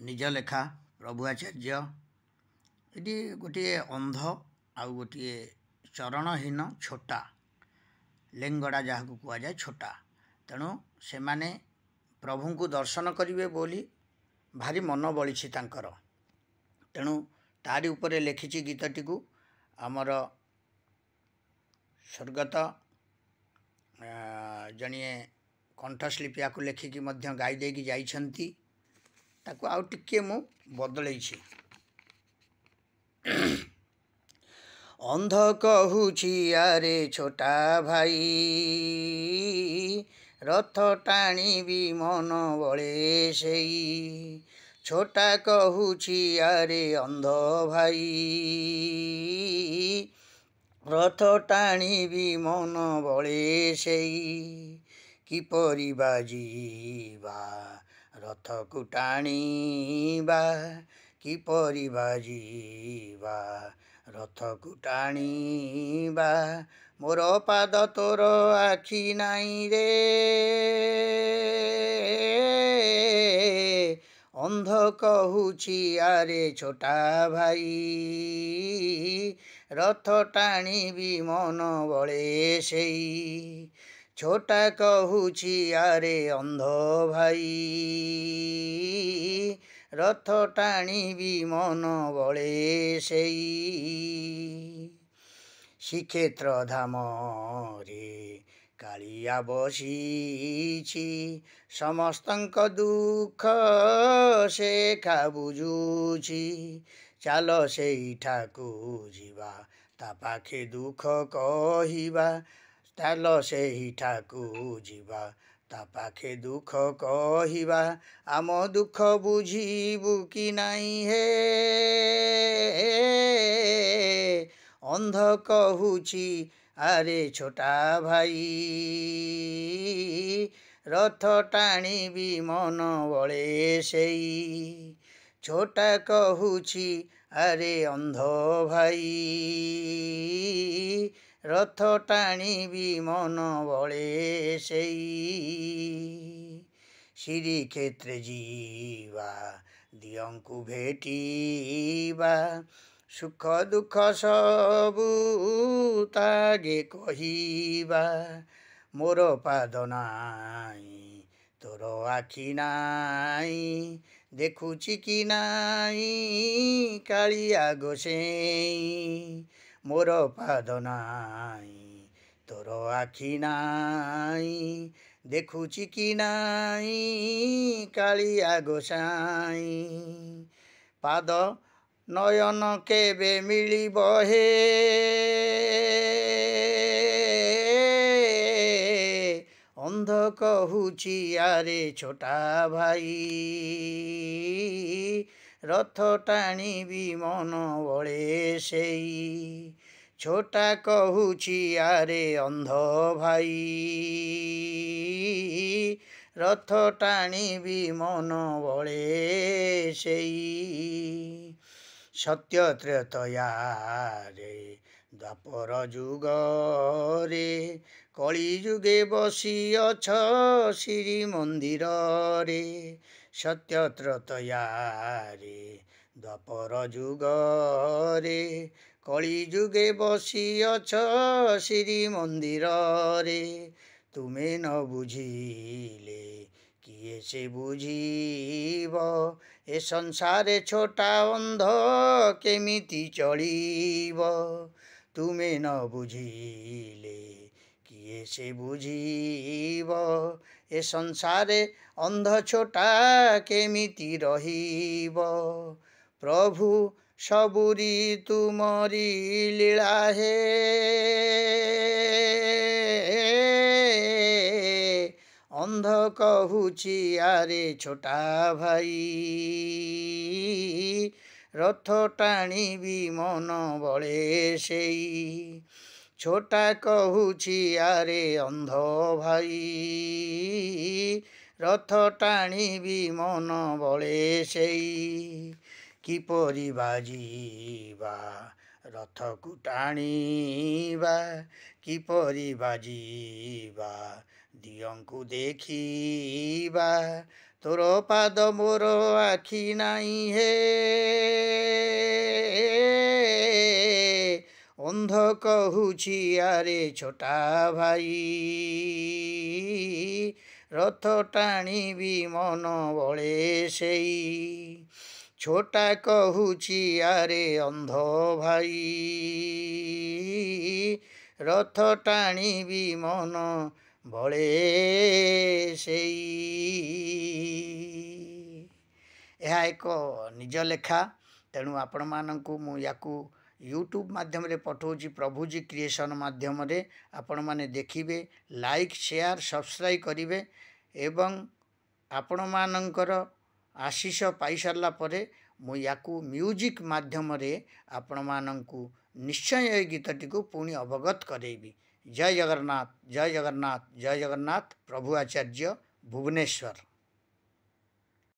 निज लेखा प्रभु आचार्य ये गोटे अंध आउ गोटे चरणहीन छोटा लेंगड़ा जहाँ को कह जाए छोटा तेणु से माने प्रभु को दर्शन करेंगे बोली भारी मन बड़ी तांकर तेणु तारी उपरे लिखिची गीतटी को आमर स्वर्गत जड़िए कंठशिल्पी या लेखिकी गाई देकी जाइछंती ताको आउ टिके मु बदल अंध कहूची आरे छोटा भाई रथ टाणी भी मन बड़े सेई छोटा कहूची आरे अंध भाई रथ टाणी भी मन बड़े सेई किपरि बाजीबा रथ को टाणीबा किपरि बाजीबा रथ को टाणीबा मोर पाद तोर आखि नाई रे अंध कहूची आरे छोटा भाई रथ टाणी भी मन बड़े सेई छोटा कहूची आरे अंध भाई रथ टाणी भी मन बड़े सेई श्रीक्षेत्र धाम रे कालिया बसीछि समस्तंक दुख से खा बुझुछि चाल सेठाकू जीवा ता पाखे दुख कहिबा चाल सेठाकू जीवा ता पाखे दुख कहिबा आम दुख बुझीबू कि नहीं हे अंध कहूची आरे छोटा भाई रथ टाणी भी मन बड़े सेई छोटा कहूची आरे अंध भाई रथ टाणी भी मन बड़े सेई श्रीक्षेत्र जीवा दियंकु भेटीबा सुख दुख सबू तागे कहिबा मोर पाद नाई तोर आखि नाई देखुची कि नाई कालिया गोसेई मोर पाद नाई तोर आखि नाई देखुची कि नाई कालिया गोसाई पाद नयन केबे मिलिब हे अंध कहूची आरे छोटा भाई रथ टाणी भी मन बड़े सेई छोटा कहूची आरे अंध भाई रथ टाणी भी मन बड़े सेई सत्य त्रेतया रे द्वापर जुग रे कली जुगे बसिअछ श्री मंदिर रे सत्य त्रेतया रे द्वापर जुग रे कली जुगे बसिअछ श्री मंदिर रे तुमे न बुझिले किए से बुझीब ए संसारे छोटा अंध केमिति चलिब तुमे न बुझिले किए से बुझीब ए संसारे अंध छोटा केमिति रहिब प्रभु सबुरी तुमरी लीला हे अंध कहूची आरे छोटा भाई रथ टाणी भी मन बड़े सेई छोटा कहूची आरे अंध भाई रथ टाणी भी मन बड़े सेई किपरि बाजीबा रथ को टाणीबा किपरि बाजीबा दियंकु देखिबा तोर पाद मोर आखि नाई हे अंध कहूछि आरे छोटा भाई रथ टाणीबी मन बळे सेई छोटा कहूछि आरे अंध भाई रथ टाणीबी मन बळे सेई। यह एक निज लेखा तेणु आपण मानकु मु याकू यूट्यूब माध्यम रे पठाऊँगी प्रभुजी क्रिएशन माध्यम रे आपण माने देखिबे लाइक शेयर सब्सक्राइब करिवे एवं आपण मानकर आशीष पाई सारला परे मु याकू म्यूजिक माध्यम रे आपण मानकु निश्चय ए गीतटी को पुणी अवगत करेबी। जय जगन्नाथ जय जगन्नाथ जय जगन्नाथ। प्रभु आचार्य भुवनेश्वर।